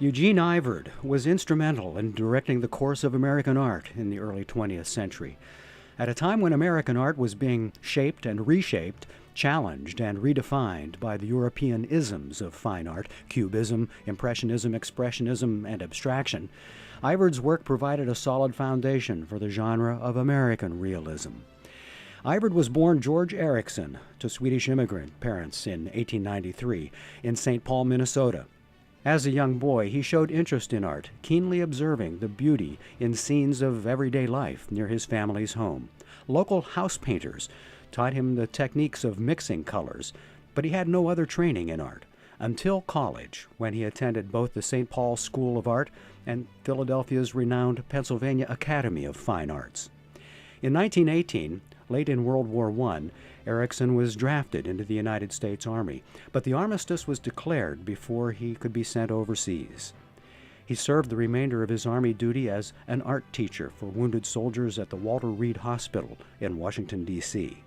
Eugene Iverd was instrumental in directing the course of American art in the early 20th century. At a time when American art was being shaped and reshaped, challenged and redefined by the European isms of fine art, Cubism, Impressionism, Expressionism, and Abstraction, Iverd's work provided a solid foundation for the genre of American Realism. Iverd was born George Ericson to Swedish immigrant parents in 1893 in St. Paul, Minnesota. As a young boy, he showed interest in art, keenly observing the beauty in scenes of everyday life near his family's home. Local house painters taught him the techniques of mixing colors, but he had no other training in art until college, when he attended both the St. Paul School of Art and Philadelphia's renowned Pennsylvania Academy of Fine Arts. In 1918, late in World War I, Ericson was drafted into the United States Army, but the armistice was declared before he could be sent overseas. He served the remainder of his Army duty as an art teacher for wounded soldiers at the Walter Reed Hospital in Washington, D.C.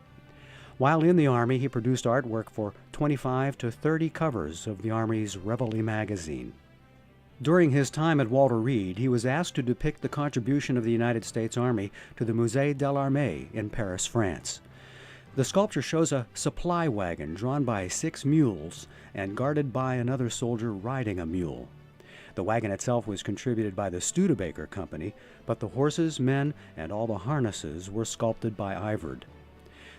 While in the Army, he produced artwork for 25 to 30 covers of the Army's Reveille magazine. During his time at Walter Reed, he was asked to depict the contribution of the United States Army to the Musée de l'Armée in Paris, France. The sculpture shows a supply wagon drawn by 6 mules and guarded by another soldier riding a mule. The wagon itself was contributed by the Studebaker Company, but the horses, men, and all the harnesses were sculpted by Iverd.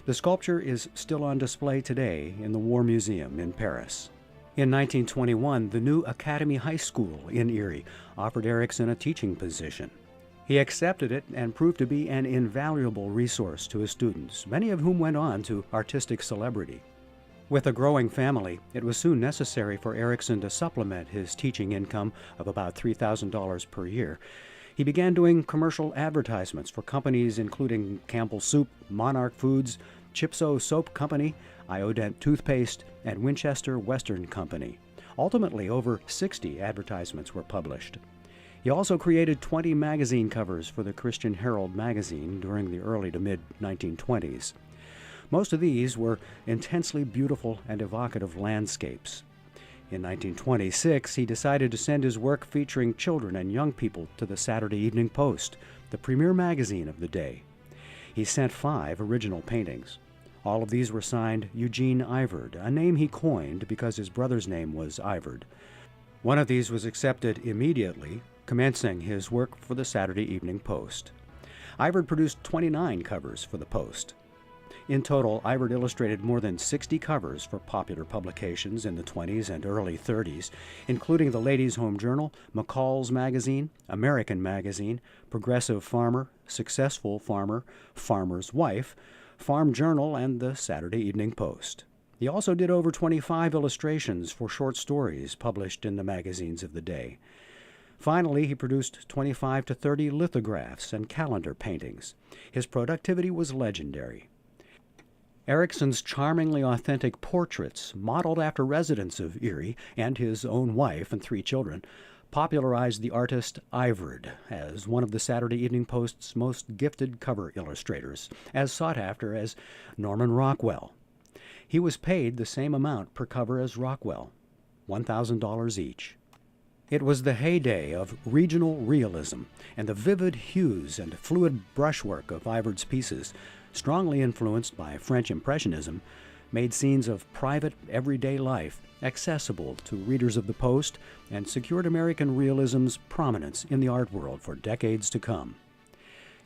The sculpture is still on display today in the War Museum in Paris. In 1921, the new Academy High School in Erie offered Ericson a teaching position. He accepted it and proved to be an invaluable resource to his students, many of whom went on to artistic celebrity. With a growing family, it was soon necessary for Ericson to supplement his teaching income of about $3,000 per year. He began doing commercial advertisements for companies including Campbell Soup, Monarch Foods, Chipso Soap Company, Iodent Toothpaste, and Winchester Western Company. Ultimately, over 60 advertisements were published. He also created 20 magazine covers for the Christian Herald magazine during the early to mid-1920s. Most of these were intensely beautiful and evocative landscapes. In 1926, he decided to send his work featuring children and young people to the Saturday Evening Post, the premier magazine of the day. He sent 5 original paintings. All of these were signed Eugene Iverd, a name he coined because his brother's name was Iverd. One of these was accepted immediately, commencing his work for the Saturday Evening Post. Iverd produced 29 covers for the Post. In total, Iverd illustrated more than 60 covers for popular publications in the 20s and early 30s, including the Ladies' Home Journal, McCall's Magazine, American Magazine, Progressive Farmer, Successful Farmer, Farmer's Wife, Farm Journal, and the Saturday Evening Post. He also did over 25 illustrations for short stories published in the magazines of the day. Finally, he produced 25 to 30 lithographs and calendar paintings. His productivity was legendary. Ericson's charmingly authentic portraits, modeled after residents of Erie and his own wife and 3 children, popularized the artist Iverd as one of the Saturday Evening Post's most gifted cover illustrators, as sought after as Norman Rockwell. He was paid the same amount per cover as Rockwell, $1,000 each. It was the heyday of regional realism, and the vivid hues and fluid brushwork of Iverd's pieces, strongly influenced by French Impressionism, made scenes of private, everyday life accessible to readers of the Post and secured American realism's prominence in the art world for decades to come.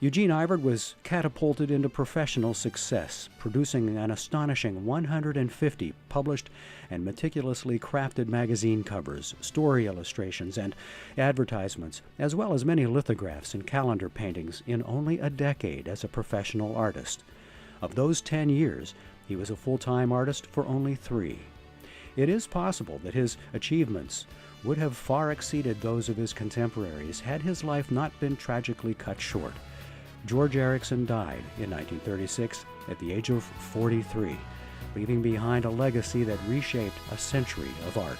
Eugene Iverd was catapulted into professional success, producing an astonishing 150 published and meticulously crafted magazine covers, story illustrations, and advertisements, as well as many lithographs and calendar paintings in only a decade as a professional artist. Of those 10 years, he was a full-time artist for only 3. It is possible that his achievements would have far exceeded those of his contemporaries had his life not been tragically cut short. George Ericson died in 1936 at the age of 43, leaving behind a legacy that reshaped a century of art.